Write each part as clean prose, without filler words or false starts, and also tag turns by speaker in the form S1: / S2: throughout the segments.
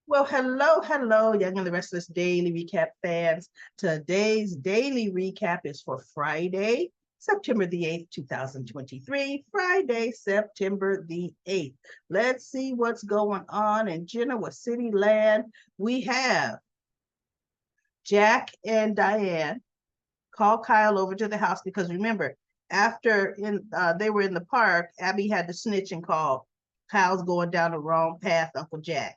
S1: Well, hello, Young and the Restless Daily Recap fans. Today's daily recap is for Friday, September the 8th, 2023. Friday, September the 8th. Let's see what's going on in Genoa City land. We have Jack and Diane call Kyle over to the house because remember, after they were in the park, Abby had to snitch and call Kyle's going down the wrong path, Uncle Jack.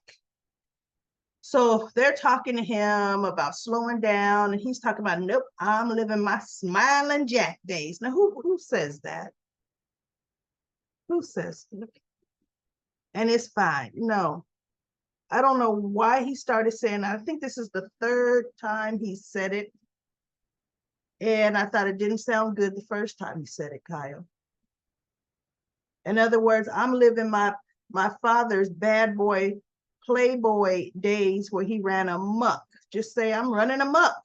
S1: So they're talking to him about slowing down, and he's talking about, nope, I'm living my smiling Jack days. Now, who says that? Who says? And it's fine. No, I don't know why he started saying that. I think this is the third time he said it, and I thought it didn't sound good the first time he said it, Kyle. In other words, I'm living my father's bad boy playboy days where he ran amok. Just say I'm running amok.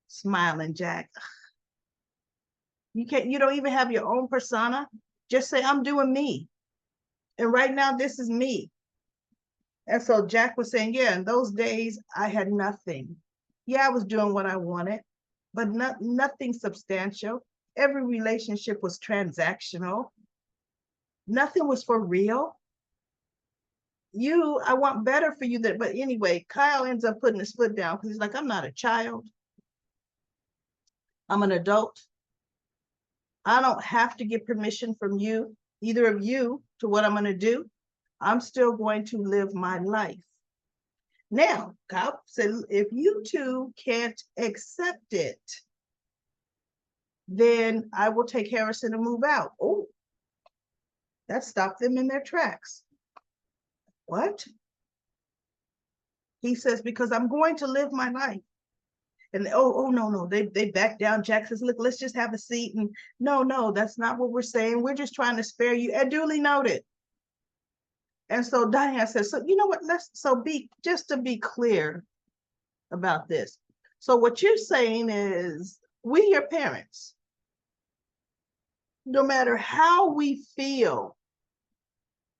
S1: Smiling Jack. You don't even have your own persona. Just say I'm doing me. And right now this is me. And so Jack was saying, yeah, in those days I had nothing. Yeah, I was doing what I wanted, but nothing substantial. Every relationship was transactional. Nothing was for real. I want better for you. But anyway, Kyle ends up putting his foot down because he's like, I'm not a child. I'm an adult. I don't have to get permission from you, either of you, to what I'm going to do. I'm still going to live my life. Now, Kyle said, if you two can't accept it, then I will take Harrison and move out. Oh, that stopped them in their tracks. What? He says, because I'm going to live my life. And no, they back down. Jack says, look, let's just have a seat. And no, that's not what we're saying. We're just trying to spare you. And duly noted. And so Diane says, so you know what, just to be clear about this. So what you're saying is we, your parents, no matter how we feel,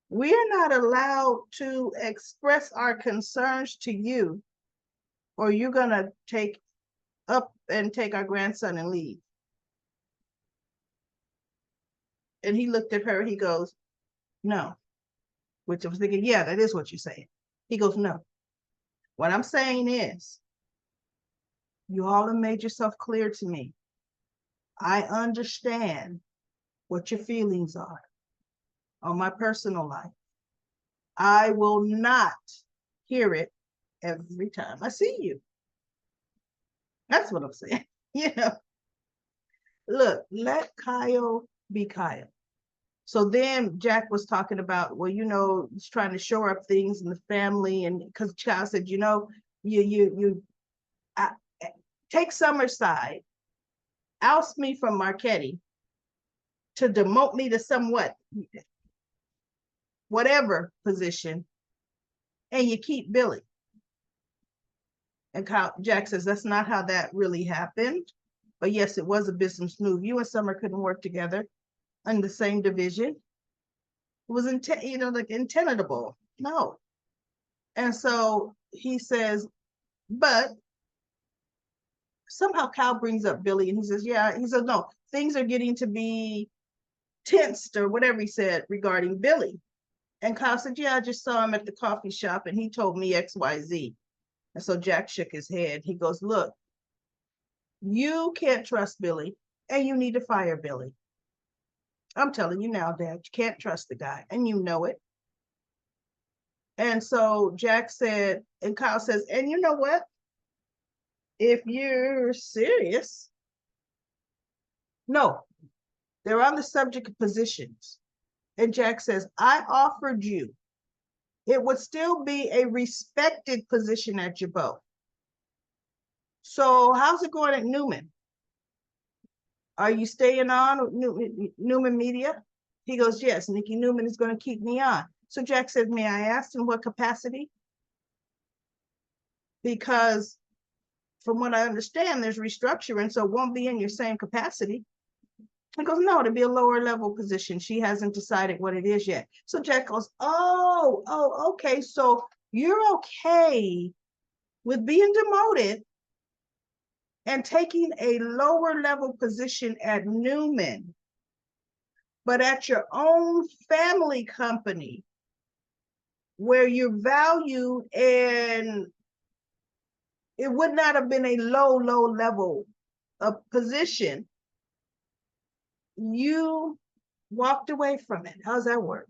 S1: we are not allowed to express our concerns to you, or you're going to take our grandson and leave. And he looked at her, he goes, no. Which I was thinking, yeah, that is what you're saying. He goes, no. What I'm saying is, you all have made yourself clear to me. I understand what your feelings are on my personal life. I will not hear it every time I see you. That's what I'm saying. Look, let Kyle be Kyle. So then Jack was talking about, well, he's trying to shore up things in the family. And because Kyle said, take Summer's side, oust me from Marquetti to demote me to whatever position, and you keep Billy. And Jack says, that's not how that really happened. But yes, it was a business move. You and Summer couldn't work together in the same division. It was untenable. No. And so he says, but somehow Kyle brings up Billy and he says, yeah, he says, no, things are getting to be tensed or whatever he said regarding Billy. And Kyle said, yeah, I just saw him at the coffee shop and he told me XYZ. And so Jack shook his head. He goes, look, you can't trust Billy and you need to fire Billy. I'm telling you now, Dad, you can't trust the guy and you know it. And so Jack said, and Kyle says, and you know what? If you're serious, no, they're on the subject of positions. And Jack says, I offered you. It would still be a respected position at Jabot. So how's it going at Newman? Are you staying on Newman Media? He goes, yes, Nikki Newman is going to keep me on. So Jack says, may I ask in what capacity? Because from what I understand, there's restructuring, so it won't be in your same capacity. He goes, no, it'll be a lower level position. She hasn't decided what it is yet. So Jack goes, oh, okay. So You're okay with being demoted and taking a lower level position at Newman, but at your own family company where you're valued, and it would not have been a low level of position, you walked away from it. How's that work?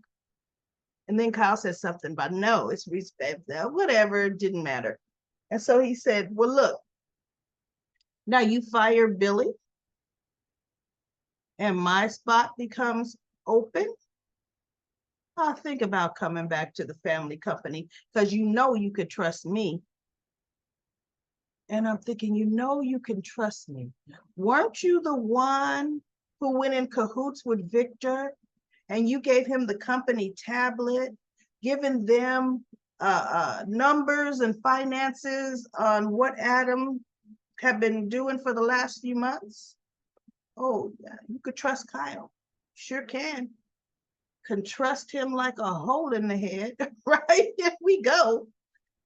S1: And then Kyle said something about, no, it's respect, whatever, it didn't matter. And so he said, well, look, now you fire Billy and my spot becomes open. I'll think about coming back to the family company because you know you could trust me. And I'm thinking, you know you can trust me. Weren't you the one who went in cahoots with Victor and you gave him the company tablet, giving them numbers and finances on what Adam had been doing for the last few months? Oh, yeah, you could trust Kyle. Sure can trust him like a hole in the head, right? Here we go.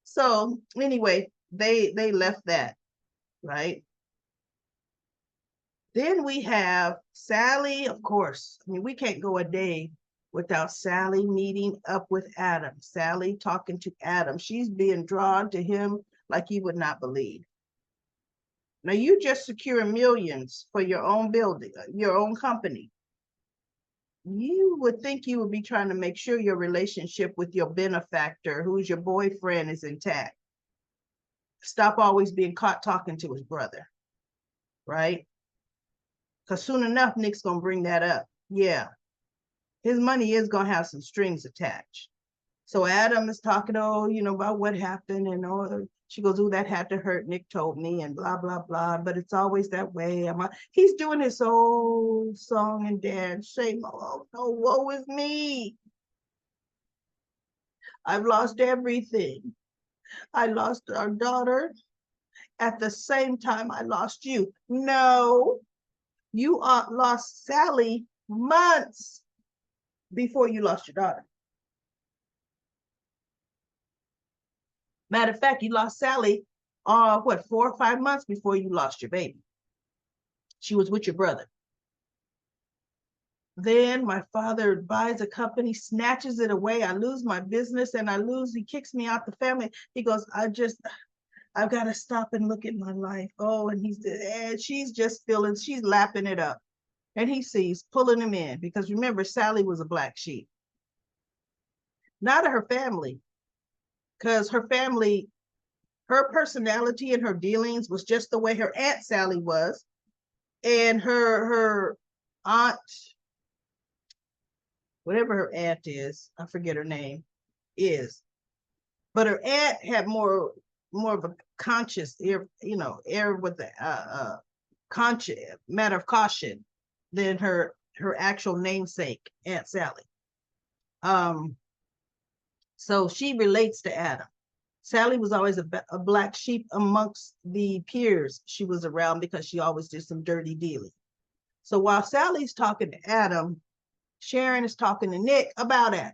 S1: So anyway, they left that, right? Then we have Sally, of course. I mean, we can't go a day without Sally meeting up with Adam. Sally talking to Adam. She's being drawn to him like you would not believe. Now you just securing millions for your own building, your own company. You would think you would be trying to make sure your relationship with your benefactor, who's your boyfriend, is intact. Stop always being caught talking to his brother, right? Because soon enough, Nick's going to bring that up. Yeah, his money is going to have some strings attached. So Adam is talking, oh, you know, about what happened. And oh, she goes, oh, that had to hurt. Nick told me and blah, blah, blah. But it's always that way. He's doing his old song and dance. Shame, oh, no, woe is me. I've lost everything. I lost our daughter at the same time I lost you. No, you lost Sally months before you lost your daughter. Matter of fact, you lost Sally, 4 or 5 months before you lost your baby. She was with your brother. Then my father buys a company, snatches it away. I lose my business and he kicks me out the family. He goes, I've got to stop and look at my life. Oh, and she's just she's lapping it up. And he sees, pulling him in, because remember, Sally was a black sheep. Not of her family, because her family, her personality and her dealings was just the way her Aunt Sally was. And her aunt, whatever her aunt is, I forget her name, is. But her aunt had more of a conscious air with the conscious matter of caution than her actual namesake, Aunt Sally. So she relates to Adam. Sally was always a black sheep amongst the peers she was around because she always did some dirty dealing. So while Sally's talking to Adam, Sharon is talking to Nick about Adam.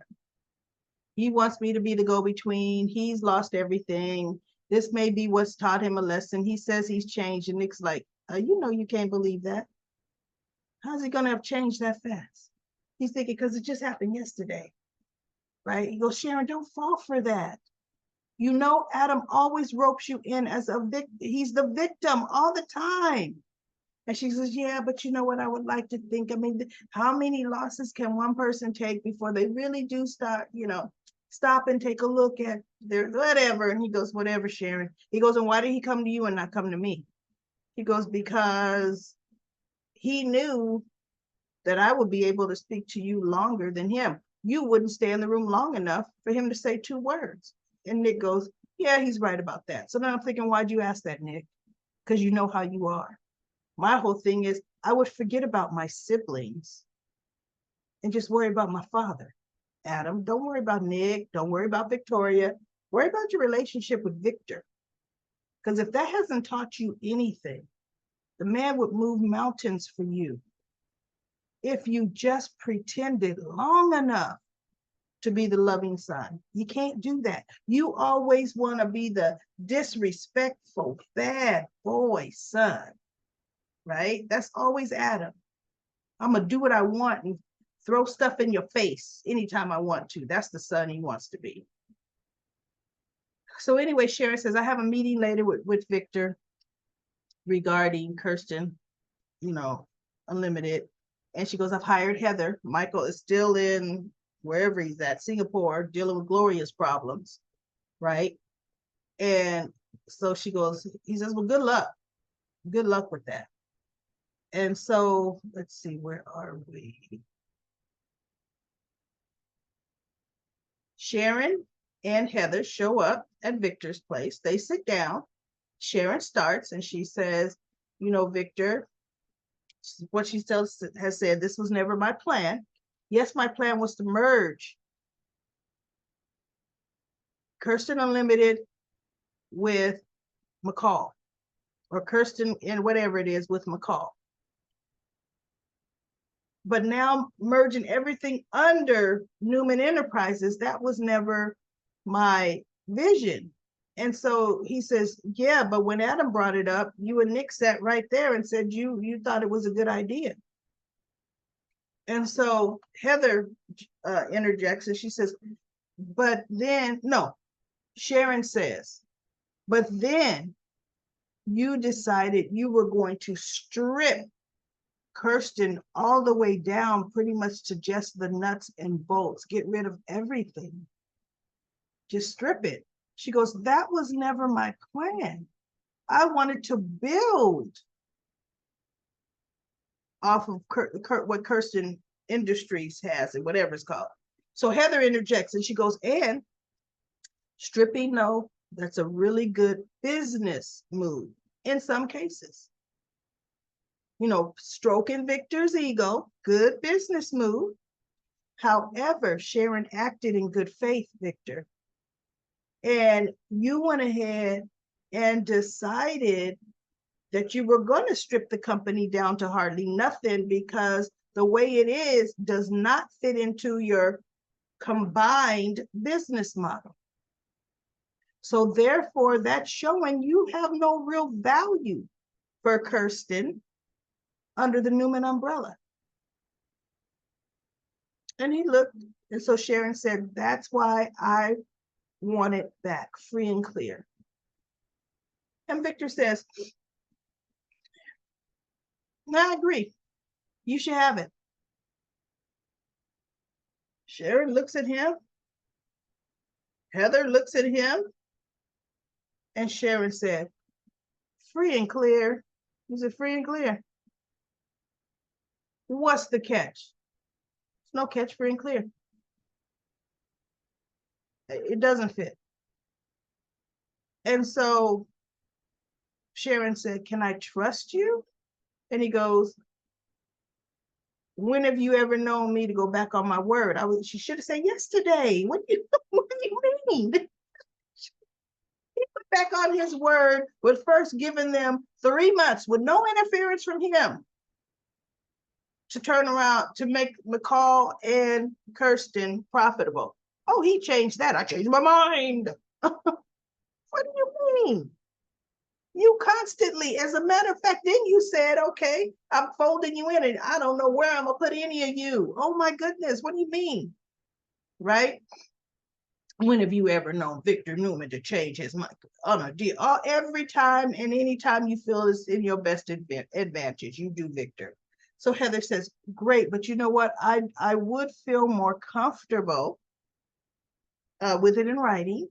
S1: He wants me to be the go-between. He's lost everything. This may be what's taught him a lesson. He says he's changed. And Nick's like, you can't believe that. How's he going to have changed that fast? He's thinking, because it just happened yesterday, right? He goes, Sharon, don't fall for that. You know, Adam always ropes you in as a victim. He's the victim all the time. And she says, yeah, but you know what I would like to think? I mean, how many losses can one person take before they really do start, stop and take a look at their whatever? And he goes, whatever, Sharon. He goes, and why did he come to you and not come to me? He goes, because he knew that I would be able to speak to you longer than him. You wouldn't stay in the room long enough for him to say 2 words. And Nick goes, yeah, he's right about that. So now I'm thinking, why'd you ask that, Nick? Because you know how you are. My whole thing is I would forget about my siblings and just worry about my father. Adam, don't worry about Nick. Don't worry about Victoria. Worry about your relationship with Victor. Because if that hasn't taught you anything, the man would move mountains for you if you just pretended long enough to be the loving son. You can't do that. You always want to be the disrespectful, bad boy son, right? That's always Adam. I'm going to do what I want and throw stuff in your face anytime I want to. That's the son he wants to be. So anyway, Sharon says, I have a meeting later with Victor regarding Kirsten, Unlimited. And she goes, I've hired Heather. Michael is still in wherever he's at, Singapore, dealing with Gloria's problems, right? And so she goes, he says, well, good luck. Good luck with that. And so let's see, where are we? Sharon and Heather show up at Victor's place. They sit down. Sharon starts and she says, Victor, what she has said, this was never my plan. Yes, my plan was to merge Kirsten Unlimited with McCall, or Kirsten and whatever it is with McCall. But now merging everything under Newman Enterprises, that was never my vision. And so he says, yeah, but when Adam brought it up, you and Nick sat right there and said you thought it was a good idea. And so Heather interjects and she says, but then, no, Sharon says, but then you decided you were going to strip Kirsten all the way down pretty much to just the nuts and bolts, get rid of everything. Just strip it. She goes, that was never my plan. I wanted to build off of what Kirsten Industries has and whatever it's called. So Heather interjects and she goes, and stripping, no, that's a really good business move in some cases. Stroking Victor's ego, good business move. However, Sharon acted in good faith, Victor. And you went ahead and decided that you were going to strip the company down to hardly nothing because the way it is does not fit into your combined business model. So therefore, that's showing you have no real value for Kirsten under the Newman umbrella. And he looked, and so Sharon said, that's why I want it back, free and clear. And Victor says, I agree. You should have it. Sharon looks at him. Heather looks at him. And Sharon said, free and clear. He said, free and clear. What's the catch? There's no catch, free and clear. It doesn't fit. And so Sharon said, can I trust you? And he goes, when have you ever known me to go back on my word? She should have said yesterday. What do you mean? He put back on his word with first giving them 3 months with no interference from him to turn around to make McCall and Kirsten profitable. Oh, he changed that. I changed my mind. What do you mean? You constantly, as a matter of fact, then you said, okay, I'm folding you in and I don't know where I'm gonna put any of you. Oh my goodness, what do you mean? Right? When have you ever known Victor Newman to change his mind on a deal? Every time and anytime you feel it's in your best advantage, you do, Victor. So Heather says, great, but you know what? I would feel more comfortable with it in writing.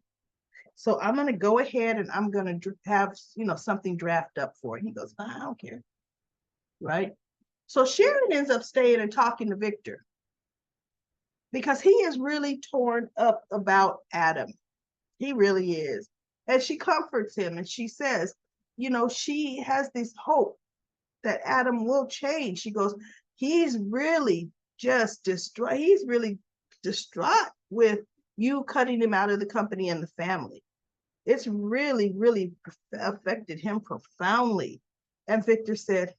S1: So I'm going to go ahead and I'm going to have, something draft up for it. He goes, I don't care. Right? So Sharon ends up staying and talking to Victor because he is really torn up about Adam. He really is. And she comforts him and she says, she has this hope that Adam will change. She goes, he's really just distraught. He's really distraught with you cutting him out of the company and the family. It's really, really affected him profoundly. And Victor said,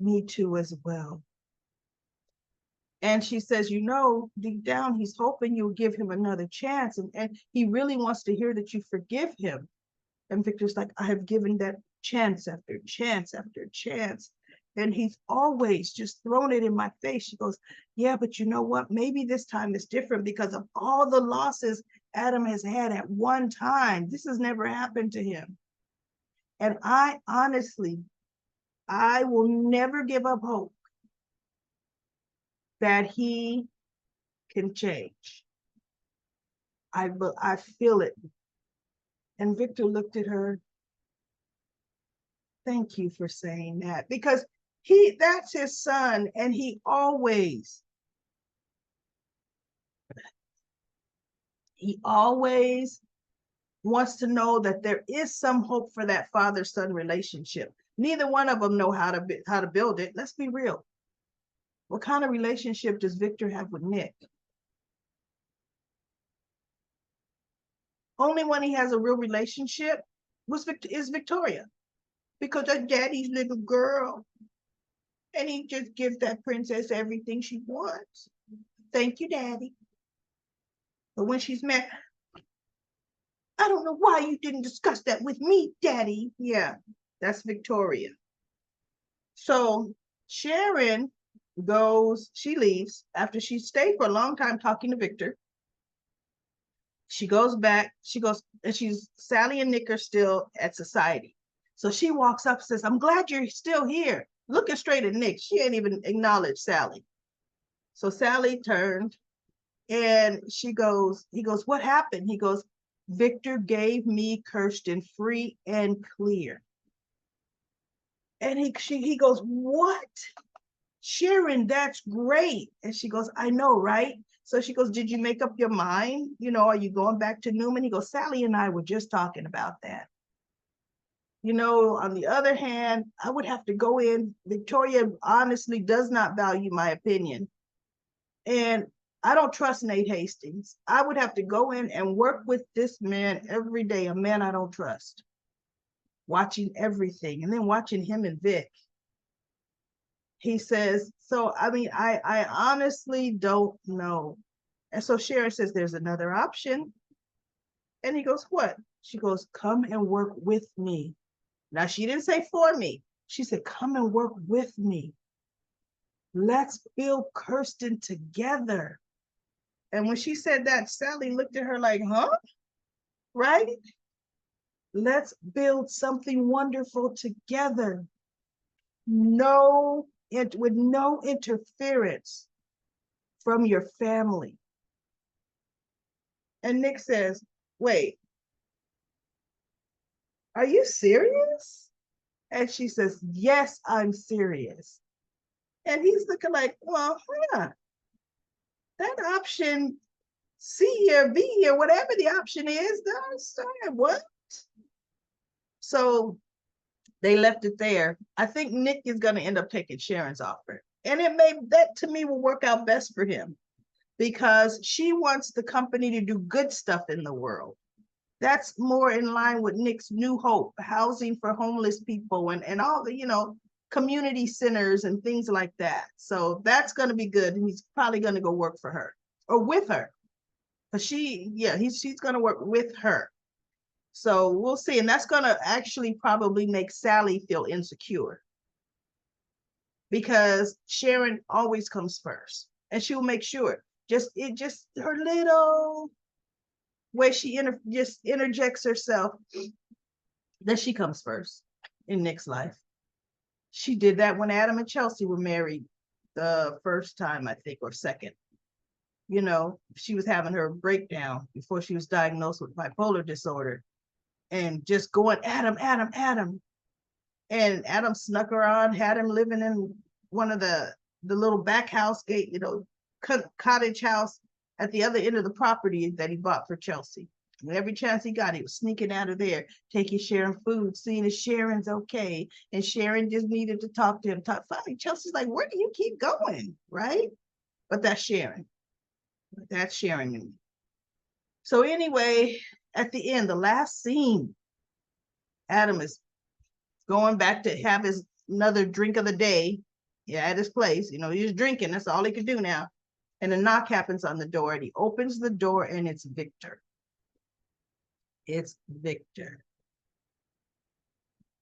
S1: me too as well. And she says, you know, deep down, he's hoping you'll give him another chance. And he really wants to hear that you forgive him. And Victor's like, I have given that chance after chance after chance. And he's always just thrown it in my face. She goes, yeah, but you know what? Maybe this time is different because of all the losses Adam has had at one time. This has never happened to him. And I honestly, I will never give up hope that he can change. I feel it. And Victor looked at her. Thank you for saying that, because that's his son, and he always wants to know that there is some hope for that father-son relationship. Neither one of them know how to build it. Let's be real. What kind of relationship does Victor have with Nick? Only when he has a real relationship is Victoria, because that's daddy's little girl. And he just gives that princess everything she wants. Thank you, daddy. But when she's mad, I don't know why you didn't discuss that with me, daddy. Yeah, that's Victoria. So Sharon she leaves after she stayed for a long time talking to Victor. She goes back, and Sally and Nick are still at society. So she walks up and says, I'm glad you're still here. Looking straight at Nick. She ain't even acknowledged Sally. So Sally turned and he goes, what happened? He goes, Victor gave me Kirsten free and clear. And he goes, what? Sharon, that's great. And she goes, I know, right? So she goes, did you make up your mind? You know, are you going back to Newman? He goes, Sally and I were just talking about that. You know, on the other hand, I would have to go in. Victoria honestly does not value my opinion. And I don't trust Nate Hastings. I would have to go in and work with this man every day, a man I don't trust. Watching everything, and then watching him and Vic. He says, so, I mean, I honestly don't know. And so Sharon says, there's another option. And he goes, what? She goes, come and work with me. Now, she didn't say for me. She said, come and work with me. Let's build Kirsten together. And when she said that, Sally looked at her like, huh? Right? Let's build something wonderful together. With no interference from your family. And Nick says, wait, are you serious? And she says, yes, I'm serious. And he's looking like, well, that option, C or B or whatever the option is, that's what? So they left it there. I think Nick is going to end up taking Sharon's offer. And that to me will work out best for him, because she wants the company to do good stuff in the world. That's more in line with Nick's New Hope, housing for homeless people, and all the, community centers and things like that. So that's going to be good. And he's probably going to go work for her or with her. But she's going to work with her. So we'll see. And that's going to actually probably make Sally feel insecure, because Sharon always comes first, and she'll make sure just her little way she just interjects herself, that she comes first in Nick's life. She did that when Adam and Chelsea were married the first time, I think, or second. She was having her breakdown before she was diagnosed with bipolar disorder, and just going, Adam. And Adam snuck her on, had him living in one of the little back house gate, cottage house at the other end of the property that he bought for Chelsea. And every chance he got, he was sneaking out of there, taking Sharon food, seeing if Sharon's okay. And Sharon just needed to talk to him. Finally, Chelsea's like, where do you keep going? Right? But that's Sharon. That's Sharon. So anyway, at the end, the last scene, Adam is going back to have another drink of the day. Yeah, at his place. He's drinking. That's all he could do now. and a knock happens on the door, and he opens the door, and it's Victor. It's Victor.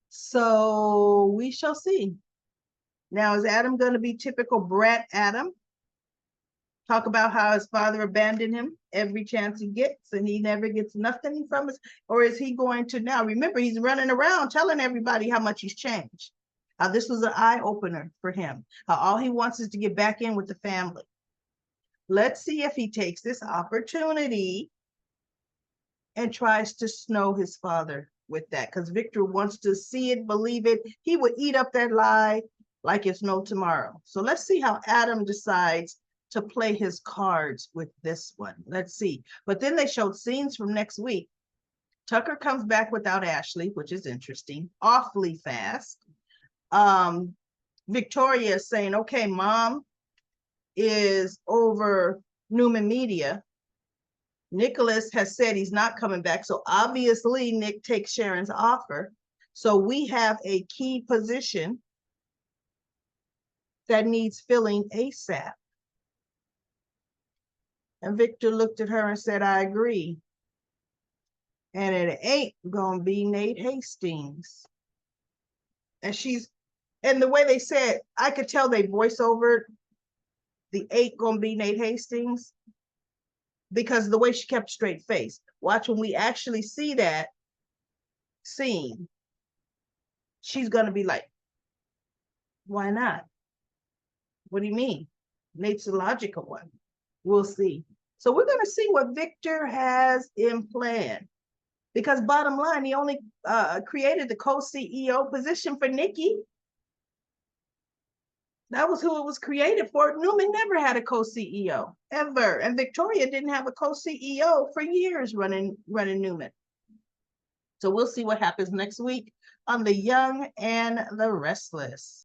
S1: So we shall see. Now, is Adam going to be typical brat Adam? Talk about how his father abandoned him every chance he gets, and he never gets nothing from us? Or is he going to now? Remember, he's running around telling everybody how much he's changed. How this was an eye-opener for him. How all he wants is to get back in with the family. Let's see if he takes this opportunity and tries to snow his father with that, because Victor wants to see it, believe it. He would eat up that lie like it's no tomorrow. So let's see how Adam decides to play his cards with this one. Let's see. But then they showed scenes from next week. Tucker comes back without Ashley, which is interesting, awfully fast. Victoria is saying, okay, mom is over Newman Media. Nicholas has said he's not coming back. So obviously Nick takes Sharon's offer. So we have a key position that needs filling ASAP. And Victor looked at her and said, I agree. And it ain't gonna be Nate Hastings. And the way they said, I could tell they voice over the ain't gonna be Nate Hastings, because the way she kept a straight face. Watch, when we actually see that scene, she's gonna be like, why not? What do you mean? Nate's the logical one. We'll see. So we're gonna see what Victor has in plan. Because bottom line, he only created the co-CEO position for Nikki. That was who it was created for. Newman never had a co-CEO, ever. And Victoria didn't have a co-CEO for years running Newman. So we'll see what happens next week on The Young and the Restless.